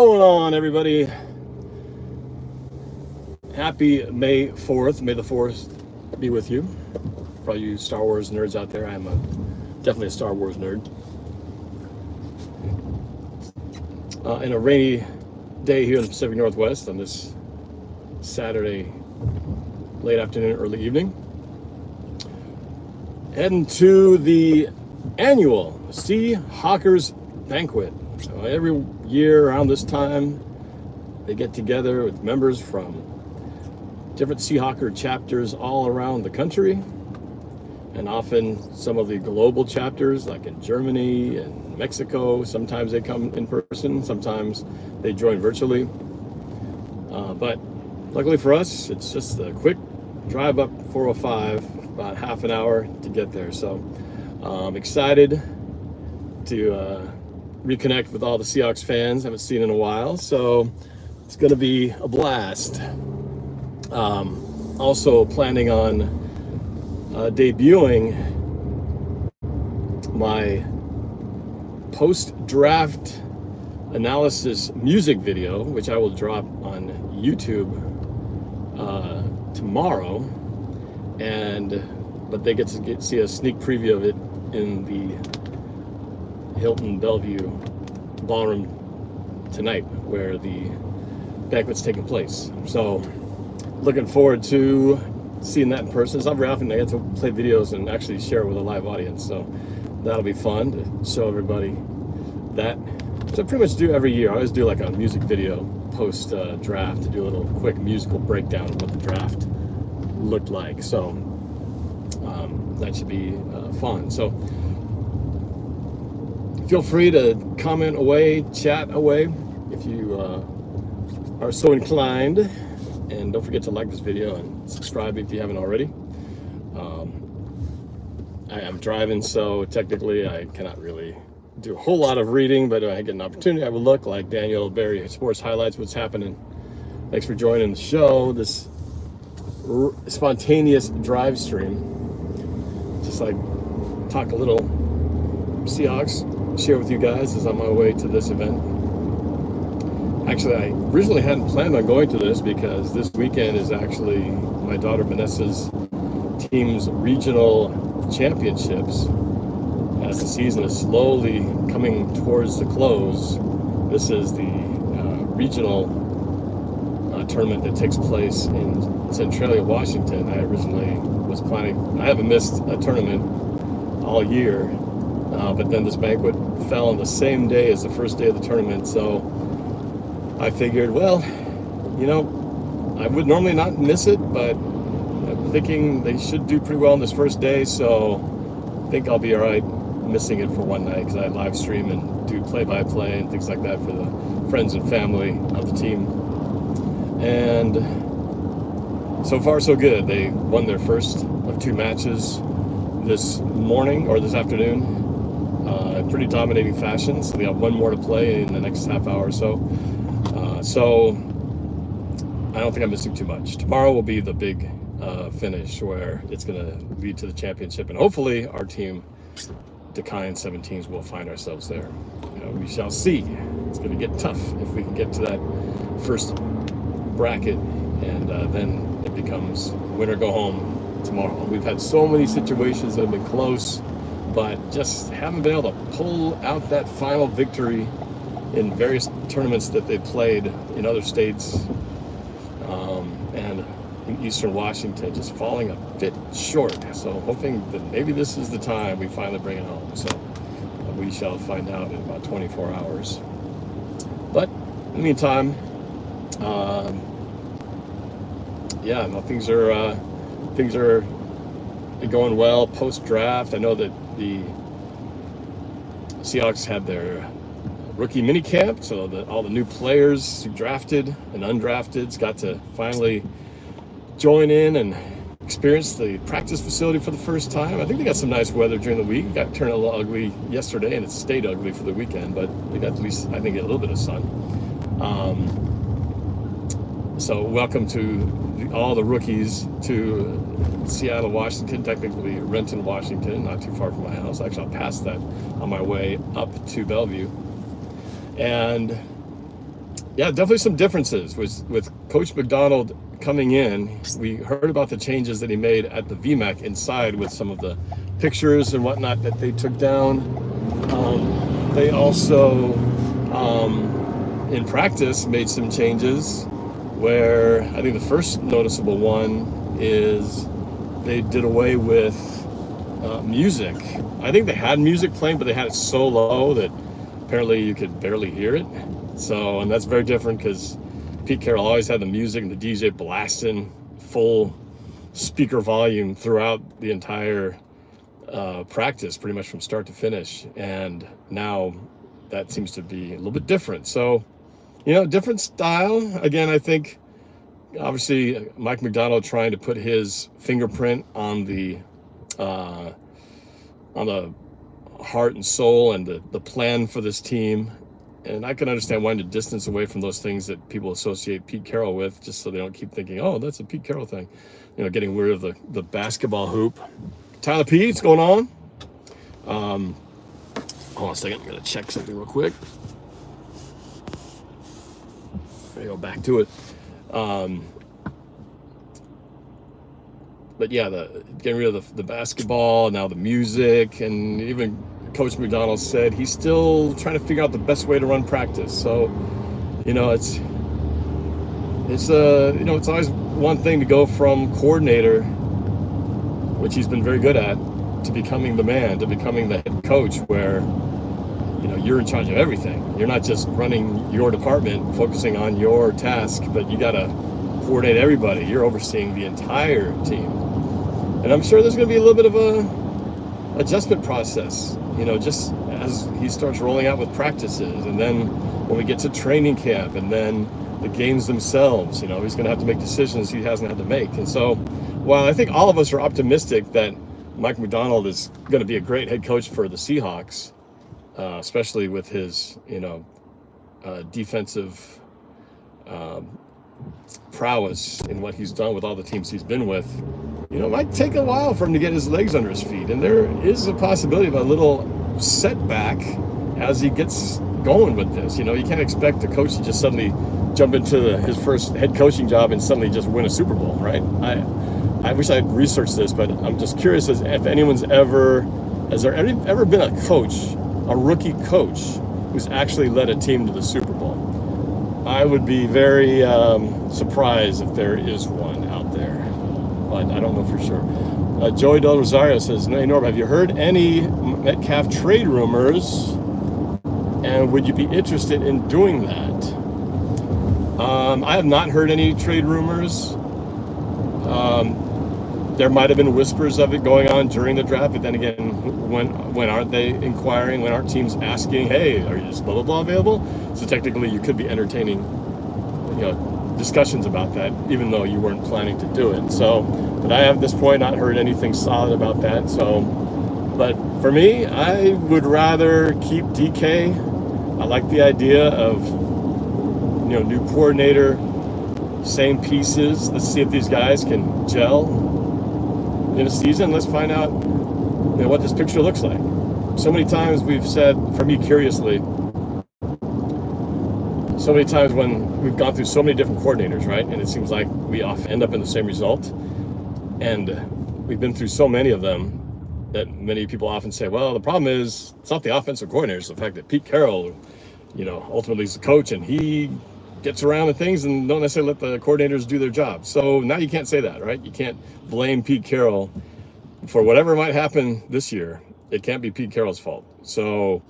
What's going on, everybody? Happy May 4th. May the 4th be with you. For all you Star Wars nerds out there, I'm definitely a Star Wars nerd. In a rainy day here in the Pacific Northwest on this Saturday late afternoon, early evening. Heading to the annual Seahawks banquet. So every year around this time, they get together with members from different Seahawker chapters all around the country, and often some of the global chapters, like in Germany and Mexico. Sometimes they come in person, sometimes they join virtually. But luckily for us, it's just a quick drive up 405, about half an hour to get there. So I'm excited to reconnect with all the Seahawks fans I haven't seen in a while, so it's going to be a blast. Also planning on debuting my post-draft analysis music video, which I will drop on YouTube tomorrow, but they get to see a sneak preview of it in the Hilton Bellevue ballroom tonight, where the banquet's taking place. So looking forward to seeing that in person. It's not very often I get to play videos and actually share it with a live audience, so that'll be fun to show everybody that. So I pretty much do every year. I always do like a music video post draft to do a little quick musical breakdown of what the draft looked like. So that should be fun. So feel free to comment away, chat away if you are so inclined, and don't forget to like this video and subscribe if you haven't already. I am driving, so technically I cannot really do a whole lot of reading, but if I get an opportunity, I will look, like Daniel Berry Sports Highlights, what's happening. Thanks for joining the show, this spontaneous drive stream. Just like talk a little Seahawks, share with you guys as I'm on my way to this event. Actually, I originally hadn't planned on going to this because this weekend is actually my daughter Vanessa's team's regional championships. As the season is slowly coming towards the close, this is the regional tournament that takes place in Centralia, Washington. I originally was planning, I haven't missed a tournament all year, but then this banquet fell on the same day as the first day of the tournament, so I figured, well, you know, I would normally not miss it, but I'm thinking they should do pretty well on this first day, so I think I'll be all right missing it for one night, because I live stream and do play-by-play and things like that for the friends and family of the team. And so far so good. They won their first of two matches this morning, or this afternoon, in pretty dominating fashion. So we have one more to play in the next half hour or so. So I don't think I'm missing too much. Tomorrow will be the big finish, where it's going to lead to the championship, and hopefully our team, Decline 17s, will find ourselves there. We shall see. It's going to get tough if we can get to that first bracket, and then it becomes win or go home tomorrow. We've had so many situations that have been close, but just haven't been able to pull out that final victory in various tournaments that they've played in other states, and in Eastern Washington, just falling a bit short. So hoping that maybe this is the time we finally bring it home. So we shall find out in about 24 hours. But in the meantime, yeah, no, things are going well post-draft. I know that the Seahawks had their rookie mini camp, so that all the new players drafted and undrafteds got to finally join in and experience the practice facility for the first time. I think they got some nice weather during the week. It got turned a little ugly yesterday, and it stayed ugly for the weekend, but they got at least, I think, a little bit of sun. So welcome to all the rookies to Seattle, Washington, technically Renton, Washington, not too far from my house. Actually, I'll pass that on my way up to Bellevue. And yeah, definitely some differences with Coach McDonald coming in. We heard about the changes that he made at the VMAC inside with some of the pictures and whatnot that they took down. They also, in practice, made some changes where I think the first noticeable one is they did away with music. I think they had music playing, but they had it so low that apparently you could barely hear it. So, and that's very different because Pete Carroll always had the music and the DJ blasting full speaker volume throughout the entire practice, pretty much from start to finish. And now that seems to be a little bit different. So, you know, different style. Again, I think obviously Mike McDonald trying to put his fingerprint on the heart and soul and the plan for this team. And I can understand wanting to distance away from those things that people associate Pete Carroll with, just so they don't keep thinking, oh, that's a Pete Carroll thing. You know, getting rid of the basketball hoop. Tyler P, what's going on? Hold on a second, I'm gonna check something real quick. There you go, back to it. But yeah, getting rid of the basketball, now the music, and even Coach McDonald said he's still trying to figure out the best way to run practice. So, you know, it's always one thing to go from coordinator, which he's been very good at, to becoming the man, to becoming the head coach, where, you know, you're in charge of everything. You're not just running your department, focusing on your task, but you got to coordinate everybody. You're overseeing the entire team. And I'm sure there's going to be a little bit of a adjustment process, you know, just as he starts rolling out with practices, and then when we get to training camp, and then the games themselves, you know, he's going to have to make decisions he hasn't had to make. And so while I think all of us are optimistic that Mike McDonald is going to be a great head coach for the Seahawks, especially with his, you know, defensive prowess in what he's done with all the teams he's been with, you know, it might take a while for him to get his legs under his feet. And there is a possibility of a little setback as he gets going with this. You know, you can't expect a coach to just suddenly jump into his first head coaching job and suddenly just win a Super Bowl, right? I wish I'd researched this, but I'm just curious as if anyone's has there ever been a coach, a rookie coach, who's actually led a team to the Super Bowl? I would be very surprised if there is one out there, but I don't know for sure. Joey Del Rosario says, "Hey Norb, have you heard any Metcalf trade rumors? And would you be interested in doing that?" I have not heard any trade rumors. There might have been whispers of it going on during the draft, but then again, when aren't they inquiring? When aren't teams asking, "Hey, are you just blah blah blah available?" So technically, you could be entertaining, you know, discussions about that, even though you weren't planning to do it. So, but I have at this point not heard anything solid about that. So, but for me, I would rather keep DK. I like the idea of, you know, new coordinator, same pieces. Let's see if these guys can gel in a season. Let's find out, you know, what this picture looks like. So many times we've said, for me curiously, so many times when we've gone through so many different coordinators, right? And it seems like we often end up in the same result. And we've been through so many of them that many people often say, well, the problem is it's not the offensive coordinator, it's the fact that Pete Carroll, you know, ultimately is the coach and he gets around to things and don't necessarily let the coordinators do their job. So now you can't say that, right? You can't blame Pete Carroll for whatever might happen this year. It can't be Pete Carroll's fault. So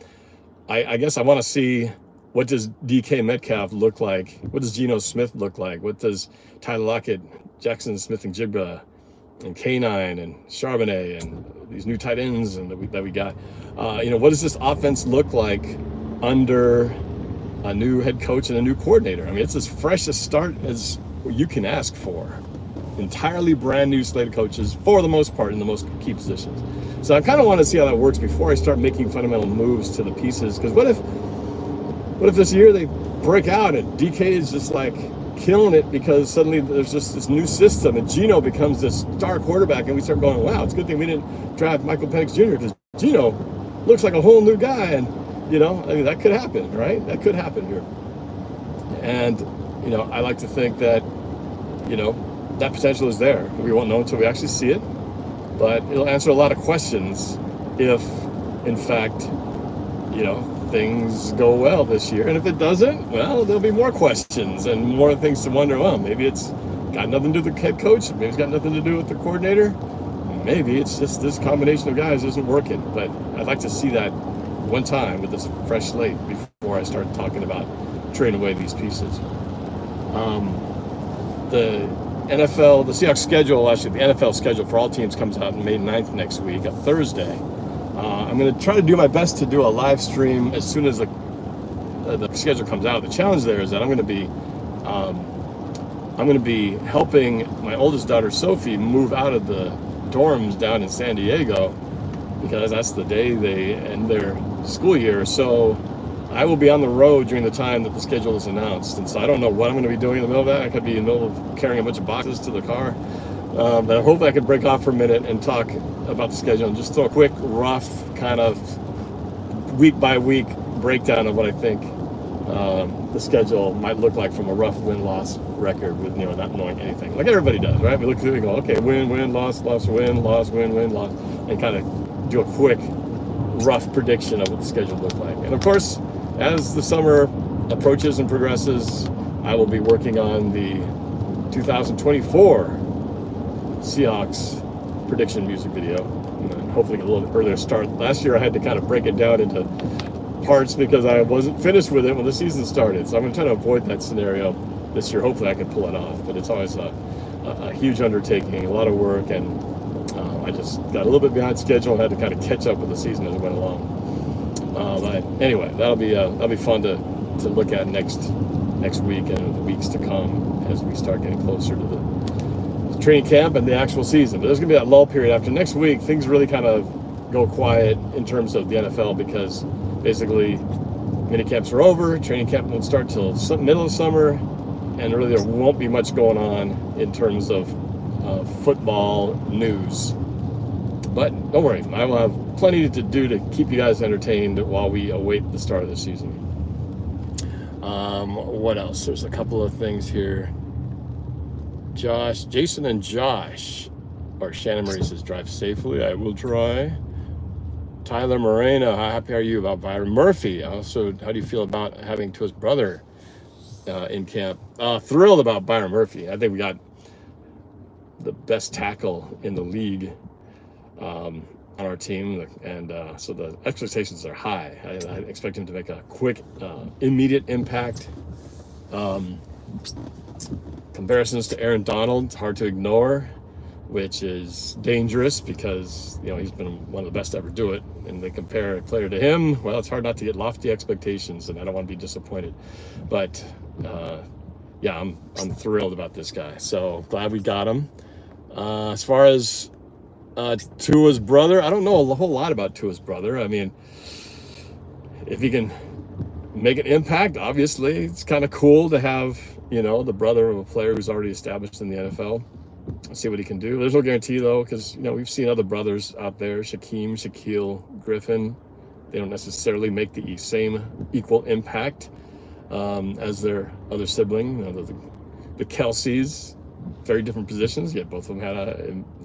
I guess I want to see, what does DK Metcalf look like? What does Geno Smith look like? What does Tyler Lockett, Jackson Smith and Jigba, and K9 and Charbonnet and these new tight ends and that we got? You know, what does this offense look like under a new head coach and a new coordinator? I mean, it's as fresh a start as you can ask for. Entirely brand new slate of coaches for the most part in the most key positions. So I kind of want to see how that works before I start making fundamental moves to the pieces. Because what if this year they break out and DK is just like killing it because suddenly there's just this new system and Geno becomes this star quarterback and we start going, wow, it's a good thing we didn't draft Michael Penix Jr. because Geno looks like a whole new guy. And, you know, I mean, that could happen, right? That could happen here. And, you know, I like to think that, you know, that potential is there. We won't know until we actually see it, but it'll answer a lot of questions if, in fact, you know, things go well this year. And if it doesn't, well, there'll be more questions and more things to wonder. Well, maybe it's got nothing to do with the head coach. Maybe it's got nothing to do with the coordinator. Maybe it's just this combination of guys isn't working. But I'd like to see that one time with this fresh slate before I start talking about trading away these pieces. The NFL, the Seahawks schedule, actually the NFL schedule for all teams comes out on May 9th next week, a Thursday. I'm going to try to do my best to do a live stream as soon as the schedule comes out. The challenge there is that I'm going to be helping my oldest daughter Sophie move out of the dorms down in San Diego, because that's the day they end their school year. So I will be on the road during the time that the schedule is announced, and so I don't know what I'm going to be doing in the middle of that. I could be in the middle of carrying a bunch of boxes to the car, but I hope I could break off for a minute and talk about the schedule and just throw a quick, rough, kind of week by week breakdown of what I think the schedule might look like from a rough win-loss record, with, you know, not knowing anything, like everybody does, right? We look through and go, okay, win, loss, win, loss, win, loss, and kind of do a quick, rough prediction of what the schedule looked like. And of course, as the summer approaches and progresses, I will be working on the 2024 Seahawks prediction music video. And hopefully get a little earlier start. Last year I had to kind of break it down into parts because I wasn't finished with it when the season started. So I'm going to try to avoid that scenario this year. Hopefully I can pull it off, but it's always a huge undertaking, a lot of work, and I just got a little bit behind schedule and had to kind of catch up with the season as it went along. But anyway, that'll be fun to look at next week and the weeks to come as we start getting closer to the training camp and the actual season. But there's gonna be that lull period after next week. Things really kind of go quiet in terms of the NFL, because basically mini camps are over. Training camp won't start till middle of summer, and really there won't be much going on in terms of football news. But don't worry, I will have plenty to do to keep you guys entertained while we await the start of the season. What else? There's a couple of things here. Jason and Josh, or Shannon Marie says, drive safely. I will try. Tyler Moreno, how happy are you about Byron Murphy? Also, how do you feel about having Tua's brother in camp? Thrilled about Byron Murphy. I think we got the best tackle in the league on our team, and so the expectations are high. I expect him to make a quick, immediate impact. Comparisons to Aaron Donald, it's hard to ignore, which is dangerous because, you know, he's been one of the best to ever do it. And they compare a player to him, well, it's hard not to get lofty expectations, and I don't want to be disappointed. But yeah, I'm thrilled about this guy. So glad we got him. As far as Tua's brother, I don't know a whole lot about Tua's brother. I mean, if he can make an impact, obviously it's kind of cool to have, you know, the brother of a player who's already established in the NFL. Let's see what he can do. There's no guarantee though, because, you know, we've seen other brothers out there, Shaquille Griffin. They don't necessarily make the same equal impact as their other sibling. You know, the Kelseys, very different positions, yet both of them had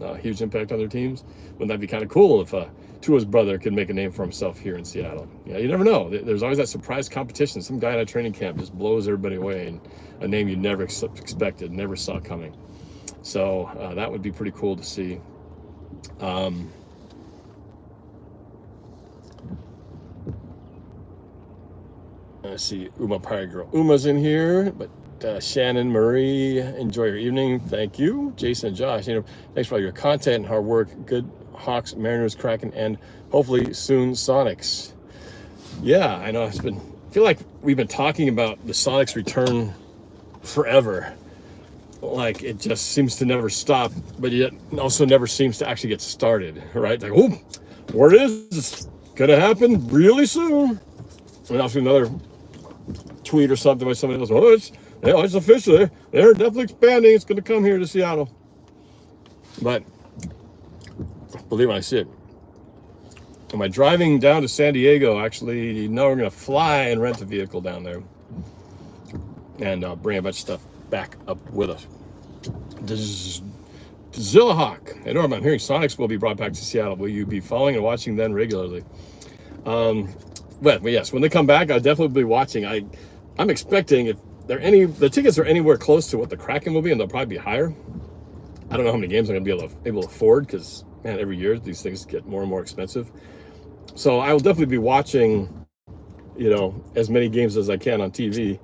a huge impact on their teams. Wouldn't that be kind of cool if Tua's brother could make a name for himself here in Seattle? Yeah, you never know. There's always that surprise competition. Some guy at a training camp just blows everybody away, and a name you never expected, never saw coming. So that would be pretty cool to see. Let's see, Uma Pirate Girl. Uma's in here, but Shannon Marie, enjoy your evening. Thank you. Jason and Josh, you know, thanks for all your content and hard work. Good Hawks, Mariners, Kraken, and hopefully soon Sonics. Yeah, I know. I feel like we've been talking about the Sonics return forever. Like it just seems to never stop, but yet also never seems to actually get started, right? Like, oh, word is it's gonna happen really soon. And also another tweet or something by somebody else. Oh, it's official. They're definitely expanding. It's going to come here to Seattle. But believe when I see it. Am I driving down to San Diego? Actually, no, we're going to fly and rent a vehicle down there. and bring a bunch of stuff back up with us. Zillahawk. Hey, Norm, I'm hearing Sonics will be brought back to Seattle. Will you be following and watching them regularly? Well, yes, when they come back, I'll definitely be watching. I'm expecting if the tickets are anywhere close to what the Kraken will be, and they'll probably be higher. I don't know how many games I'm going to be able to afford because, man, every year these things get more and more expensive. So I will definitely be watching, as many games as I can on TV.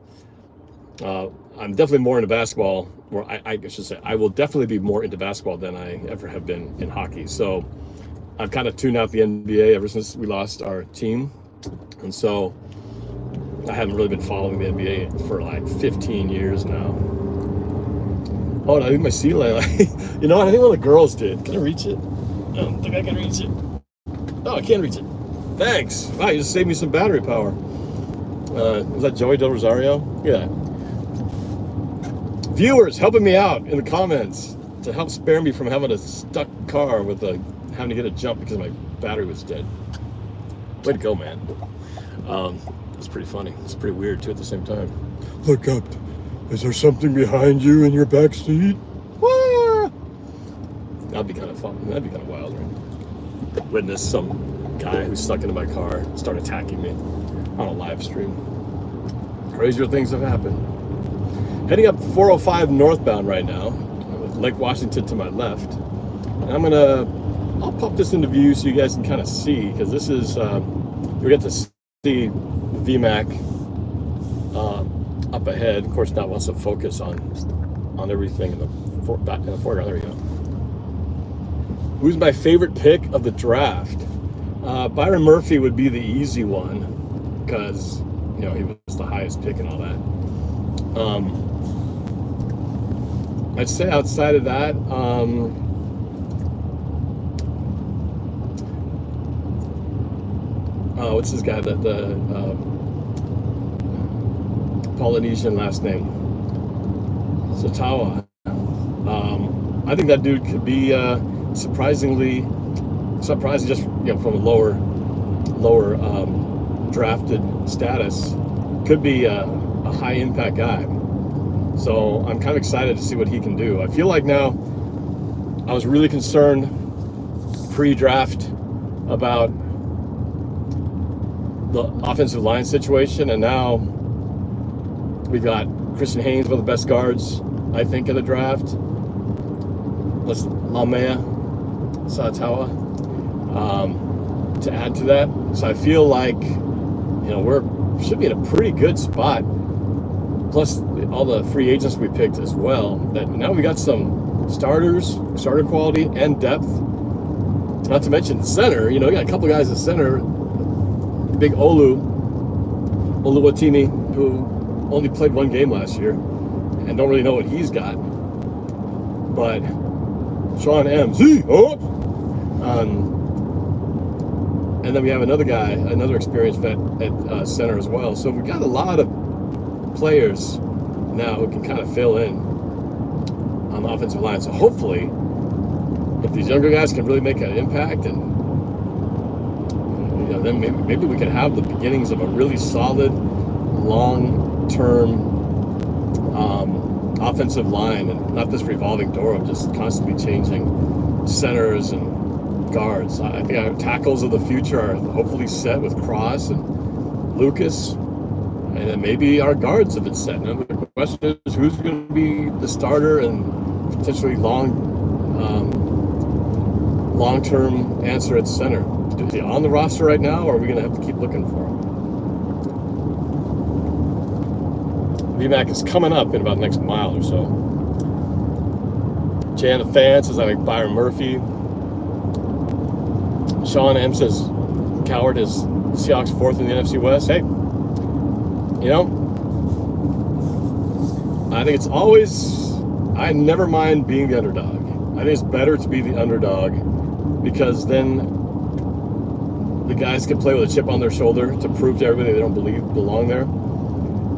I'm definitely more into basketball, or I should say, I will definitely be more into basketball than I ever have been in hockey. So I've kind of tuned out the NBA ever since we lost our team. And so I haven't really been following the NBA for like 15 years now. Oh, and I think my sea light, you know what? I think one of the girls did. Can I reach it? I don't think I can reach it. Oh, I can't reach it. Thanks. Wow, you just saved me some battery power. Was that Joey Del Rosario? Yeah. Viewers helping me out in the comments to help spare me from having a stuck car with having to get a jump because my battery was dead. Way to go, man. It's pretty funny. It's pretty weird, too, at the same time. Look up. Is there something behind you in your back seat? Wah! That'd be kind of fun. That'd be kind of wild, right? Witness some guy who's stuck into my car start attacking me on a live stream. Crazier things have happened. Heading up 405 northbound right now, with Lake Washington to my left. And I'll pop this into view so you guys can kind of see, because this is, we get to see VMAC up ahead. Of course, now wants to focus on everything in the foreground. There we go. Who's my favorite pick of the draft? Byron Murphy would be the easy one, because he was the highest pick and all that. I'd say outside of that, what's this guy? The Polynesian last name, Satawa. I think that dude could be surprising just from a lower drafted status. Could be a high impact guy. So I'm kind of excited to see what he can do. I feel like now, I was really concerned pre-draft about the offensive line situation, and now we've got Christian Haynes, one of the best guards, I think, in the draft. Plus Lamea Satawa to add to that. So I feel like, we should be in a pretty good spot. Plus all the free agents we picked as well. That now we got some starter quality and depth. Not to mention the center. We got a couple guys at center. Big Oluwatimi, who only played one game last year and don't really know what he's got. But Sean M.Z. And then we have another guy, another experienced vet at center as well. So we've got a lot of players now who can kind of fill in on the offensive line. So hopefully, if these younger guys can really make an impact, and then maybe we can have the beginnings of a really solid, long-term offensive line, and not this revolving door of just constantly changing centers and guards. I think our tackles of the future are hopefully set with Cross and Lucas, and then maybe our guards have been set. Now the question is, who's going to be the starter and potentially long-term answer at center? Is he on the roster right now, or are we going to have to keep looking for him? VMAC is coming up in about the next mile or so. Jan of Fan says I like Byron Murphy. Sean M says Coward is Seahawks fourth in the NFC West. Hey, I think it's always, I never mind being the underdog. I think it's better to be the underdog, because then the guys can play with a chip on their shoulder to prove to everybody they don't belong there.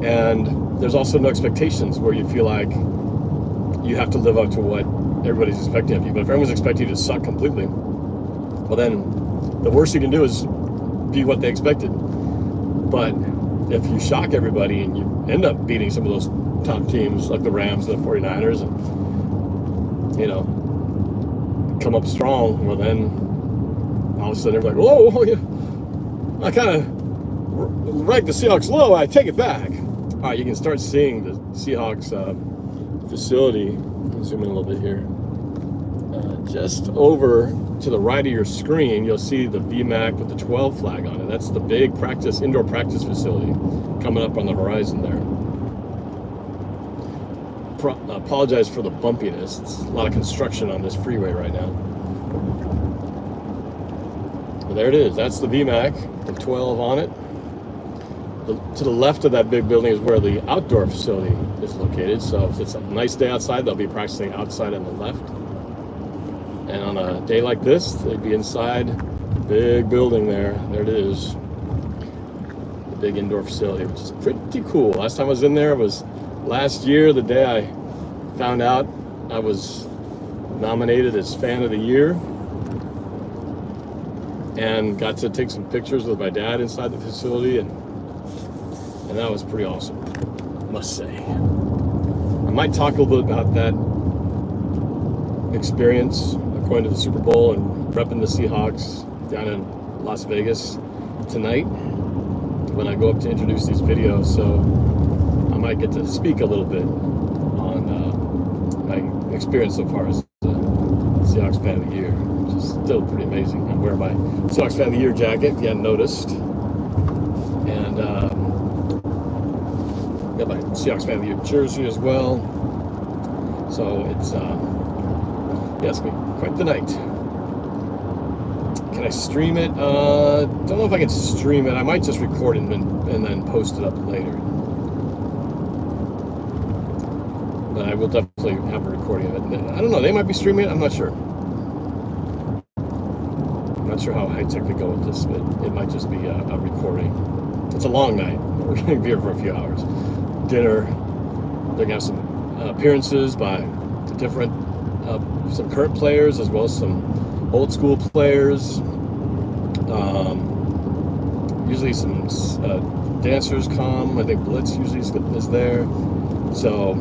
And there's also no expectations where you feel like you have to live up to what everybody's expecting of you. But if everyone's expecting you to suck completely, well, then the worst you can do is be what they expected. But if you shock everybody and you end up beating some of those top teams like the Rams and the 49ers and, you know, come up strong, well then all of a sudden everybody's like, whoa, yeah, I kind of ranked the Seahawks low, I take it back. All right, you can start seeing the Seahawks facility. I'll zoom in a little bit here. Just over to the right of your screen, you'll see the VMAC with the 12 flag on it. That's the big indoor practice facility coming up on the horizon there. Apologize for the bumpiness. It's a lot of construction on this freeway right now. But there it is. That's the VMAC, the 12 on it. To the left of that big building is where the outdoor facility is located. So if it's a nice day outside, they'll be practicing outside on the left. And on a day like this, they'd be inside the big building there. There it is. The big indoor facility, which is pretty cool. Last time I was in there was last year, the day I found out I was nominated as Fan of the Year. And got to take some pictures with my dad inside the facility, and that was pretty awesome, must say. I might talk a little bit about that experience going to the Super Bowl and repping the Seahawks down in Las Vegas tonight when I go up to introduce these videos. So I might get to speak a little bit on my experience so far as the Seahawks Fan of the Year, which is still pretty amazing. I'm wearing my Seahawks Fan of the Year jacket, if you hadn't noticed. And got my Seahawks Fan of the Year jersey as well. So it's yeah, it's gonna be quite the night. Can I stream it? Don't know if I can stream it. I might just record it and then post it up later. But I will definitely have a recording of it. I don't know, they might be streaming it, I'm not sure. I'm not sure how high tech they go with this, but it might just be a recording. It's a long night. We're gonna be here for a few hours. Dinner. They're gonna have some appearances by different some current players as well as some old school players. Usually some dancers come. I think Blitz usually is there. So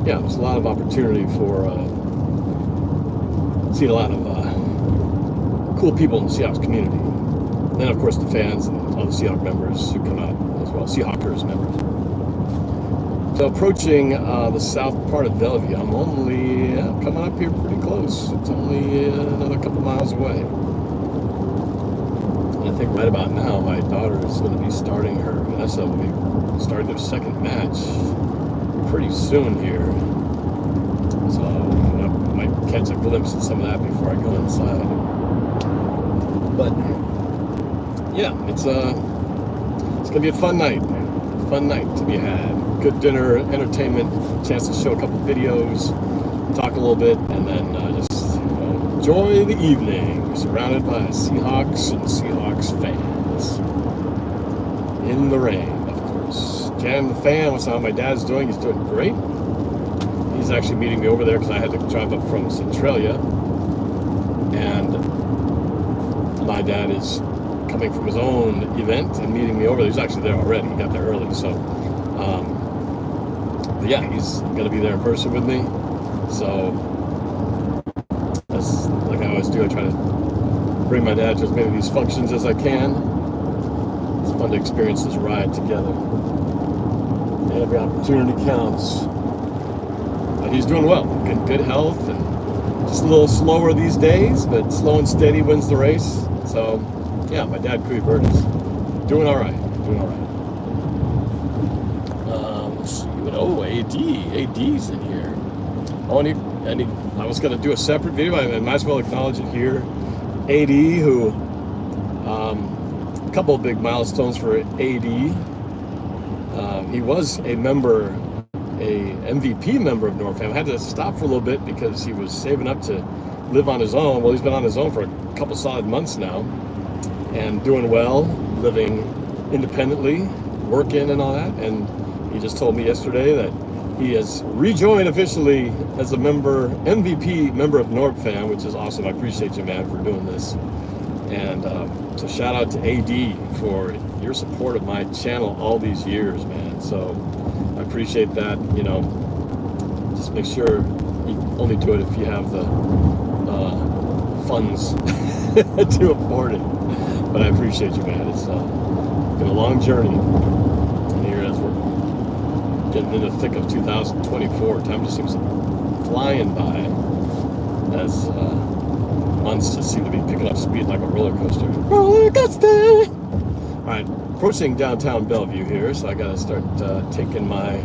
yeah, there's a lot of opportunity for seeing a lot of cool people in the Seahawks community. And then of course the fans and all the Seahawks members who come out as well, Seahawkers members. So approaching the south part of Bellevue, I'm only coming up here pretty close. It's only another couple miles away. And I think right about now, my daughter is going to be starting Vanessa will be starting their second match pretty soon here. So I might catch a glimpse of some of that before I go inside. But yeah, it's going to be a fun night. Fun night to be had. Good dinner, entertainment, chance to show a couple videos, talk a little bit, and then just enjoy the evening, surrounded by Seahawks and Seahawks fans. In the rain, of course. Jan the fan, what's how my dad's doing? He's doing great. He's actually meeting me over there because I had to drive up from Centralia, and my dad is coming from his own event and meeting me over there. He's actually there already. He got there early, so but yeah, he's gonna be there in person with me. So that's like I always do. I try to bring my dad to as many of these functions as I can. It's fun to experience this ride together. Every opportunity counts. But he's doing well, good health, and just a little slower these days, but slow and steady wins the race. So yeah, my dad, Cooey Bird, is doing all right. Let's see. Oh, AD's in here. Oh, I was going to do a separate video. I might as well acknowledge it here. AD, who, a couple of big milestones for AD. He was a MVP member of NorbFam. Had to stop for a little bit because he was saving up to live on his own. Well, he's been on his own for a couple solid months now. And doing well, living independently, working and all that. And he just told me yesterday that he has rejoined officially as a MVP member of NorbFam, which is awesome. I appreciate you, man, for doing this. And so shout out to AD for your support of my channel all these years, man. So I appreciate that. You know, just make sure you only do it if you have the funds to afford it. But I appreciate you, man. It's been a long journey, and here as we're getting in the thick of 2024, time just seems flying by as months just seem to be picking up speed like a roller coaster. Roller coaster! All right, approaching downtown Bellevue here, so I got to start taking my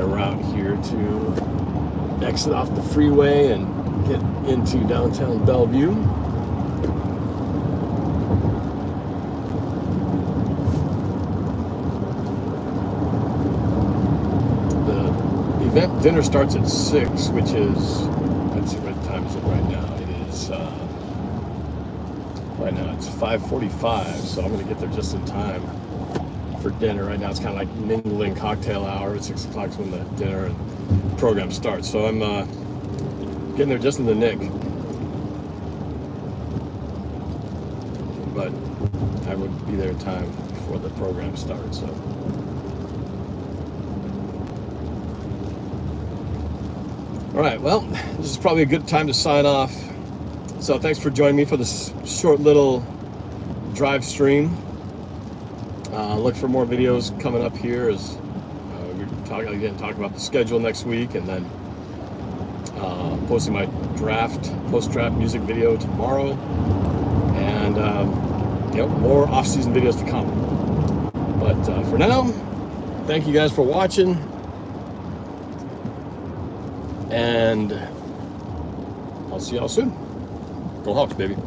route here to exit off the freeway and get into downtown Bellevue. The event dinner starts at 6, which is, let's see, what time is it right now? It is, right now it's 5:45, so I'm going to get there just in time for dinner. Right now it's kind of like mingling cocktail hour. At 6 o'clock is when the dinner and program starts. So I'm getting there just in the nick. But I would be there in time before the program starts. So. All right, well, this is probably a good time to sign off. So thanks for joining me for this short little drive stream. Look for more videos coming up here as we're talking about the schedule next week, and then posting my post-draft music video tomorrow, and you know, more off-season videos to come. But for now, thank you guys for watching, and I'll see y'all soon. Go Hawks, baby.